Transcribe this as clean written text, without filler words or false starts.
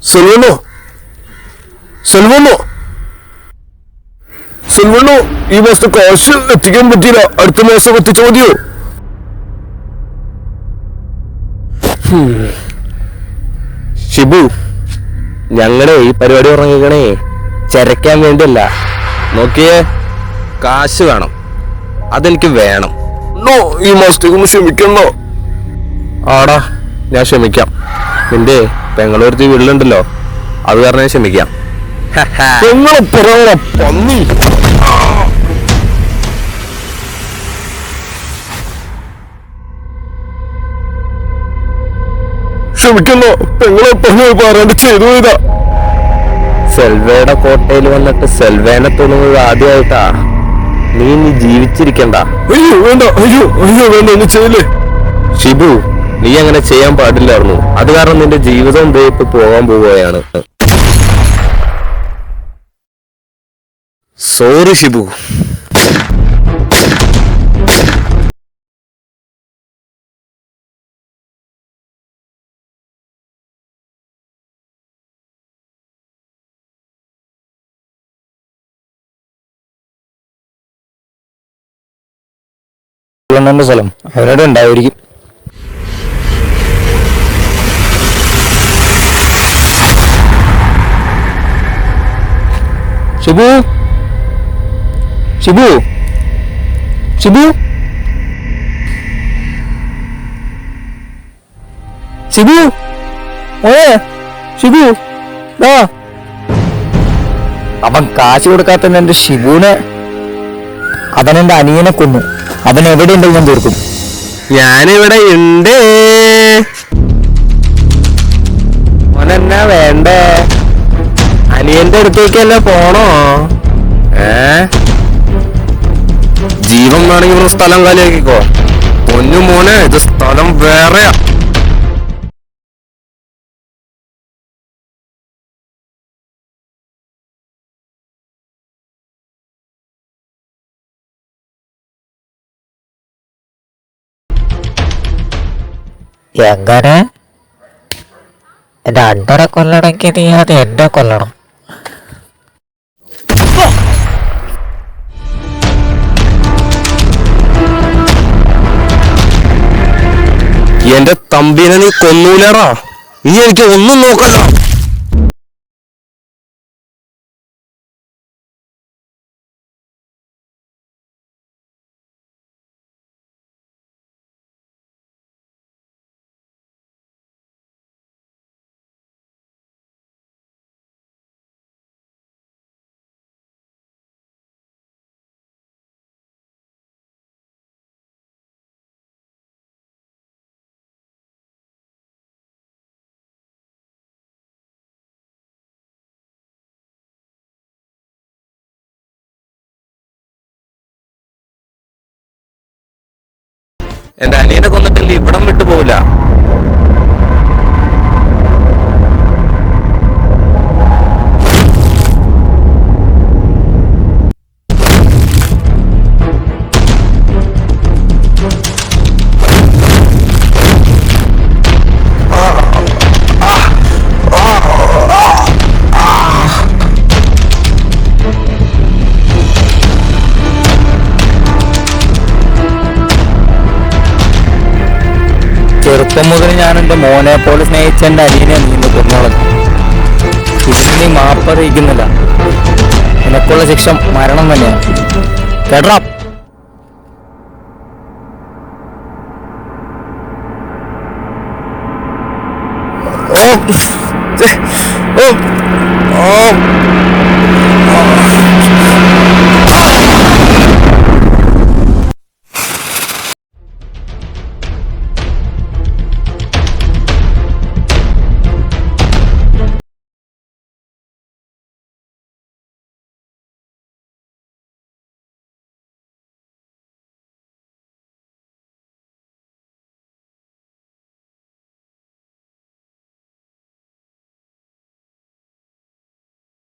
സെൽവണ്ണോ, സെൽവണ്ണോ, സെൽവണ്ണോ, ഈ മാസത്തെ കാശ് എത്തിക്കാൻ പറ്റിയില്ല, അടുത്ത മാസം എത്തിച്ചാൽ മതിയോ? ഷിബു, ഞങ്ങളുടെ ഈ പരിപാടി ഉറങ്ങിക്കണേ ചരക്കാൻ വേണ്ടിയല്ല. നോക്കിയേ, കാശ് വേണം, അതെനിക്ക് വേണം. ഈ മാസത്തേക്ക് ഒന്ന് ക്ഷമിക്കണോ? ആടാ, ഞാൻ ക്ഷമിക്കാം. നിന്റെ പെങ്ങളൂർത്തി വീട്ടിലുണ്ടല്ലോ, അത് കാരണം ഞാൻ ക്ഷമിക്കാം. പന്നി, ക്ഷമിക്കണോ? പെങ്ങളെ പറഞ്ഞു പറയാണ്ട് ചെയ്തു പോയതാ. സെൽവയുടെ കോട്ടയിൽ വന്നിട്ട് സെൽവേനെ തുണുന്നത് ആദ്യമായിട്ടാ. നീ ജീവിച്ചിരിക്കണ്ട. അയ്യോ വേണ്ട, അയ്യോ അയ്യോ വേണ്ട, ഒന്ന് ചെയ്യല്ലേ. ഷിബു, നീ അങ്ങനെ ചെയ്യാൻ പാടില്ലായിരുന്നു. അത് കാരണം നിന്റെ ജീവിതം ഇപ്പൊ പോകാൻ പോവുകയാണ്. സോറി ഷിബു. സ്ഥലം അവരുടെ ഉണ്ടായിരിക്കും. ഷിബു, ഷിബു, ഷിബു, ഷിബു, ഷിബു, അവൻ കാശ് കൊടുക്കാത്ത എന്റെ ഷിബുവിനെ, അവനെന്റെ അനിയനെ കൊന്നു. അവൻ എവിടെ ഉണ്ടെങ്കിൽ ഞാൻ തീർക്കും. ഞാനിവിടെ ഉണ്ട്. അവനെന്നാ വേണ്ടേ? അനിയന്റെ അടുത്തേക്കല്ലേ പോണോ? ജീവൻ വേണമെങ്കിൽ സ്ഥലം കാലിയാക്കിക്കോ. പൊന്നു മോനെ, ഇത് സ്ഥലം വേറെയാ. എങ്ങനെ എന്റെ അണ്ണനെ കൊല്ലണമെങ്കിൽ നീ അത് എന്നെ കൊല്ലണം. എന്റെ തമ്പിനെ നീ കൊന്നൂലേറാ. നീ എനിക്ക് ഒന്നും നോക്കല്ല. എന്റെ അനിയനെ കൊന്നിട്ടില്ല, ഇവിടം വിട്ടു പോവില്ല. ചെറുപ്പം മുതൽ ഞാൻ എൻ്റെ മോനെ പോലെ സ്നേഹിച്ച എൻ്റെ അനിയനെ നീന്ന് കൊന്നോളഞ്ഞു. ഇതിന് നീ മാപ്പറിയിക്കുന്നില്ല. നിനക്കുള്ള ശിക്ഷ മരണം തന്നെയാണ്. കേട്ടോ? ഓ ഓ ഓ